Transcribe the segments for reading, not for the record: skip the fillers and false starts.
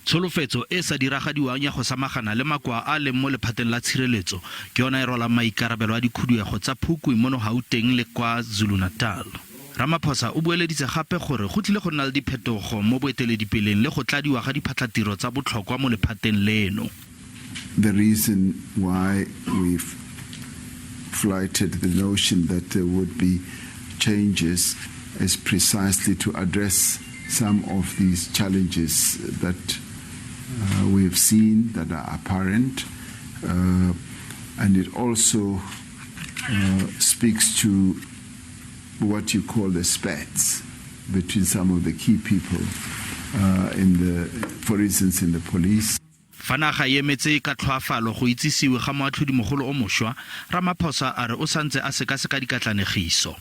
Tsholofetso e sa diragadiwang ya go samagana le makoa a leng mo lephateng la tshireletso ke yona e rolang maikarabelo a dikhuduego tsa Phukwi mono Gauteng le kwa Zulu-Natal. Ramaphosa o bueleditse gape gore go tlile go nna le diphetogo mo boeteledipeleng le go tladiwa ga diphatlatiro tsa botlhokwa mo lephateng leno. The reason why we've flighted the notion that there would be changes is precisely to address some of these challenges that we've seen that are apparent, and it also speaks to what you call the spats between some of the key people for instance, in the police. Fanaga ye metse ka tlhoafalo go itsisiwe ga moatlhodimogolo o mošwa, Ramaphosa a re o santse a sekaseka dikatlanegiso.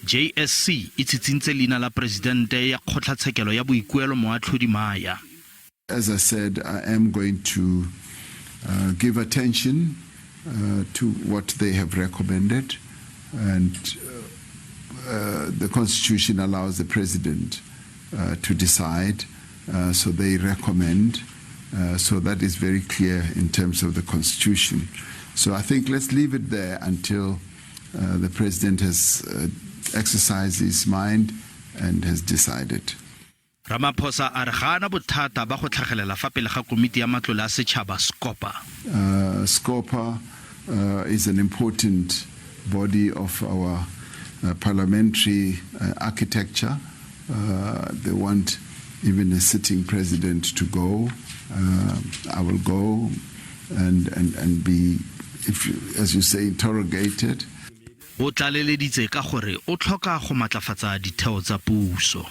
JSC e tshitsintse leina la Presidente ya kgotlatshekelo ya boikuelo moatlhodi Maya. As I said, I am going to give attention to what they have recommended, and the Constitution allows the President to decide, so they recommend. So that is very clear in terms of the Constitution. So I think let's leave it there until the President has exercised his mind and has decided. Ramaphosa a re ga ana bothata ba go tlhagelela fa pele ga komiti ya matlole a setšhaba SCOPA. SCOPA is an important body of our parliamentary architecture. They want even a sitting president to go. I will go and be, as you say, interrogated. O tlaleleditse ka gore o tlhoka go matlafatsa ditheo tsa puso.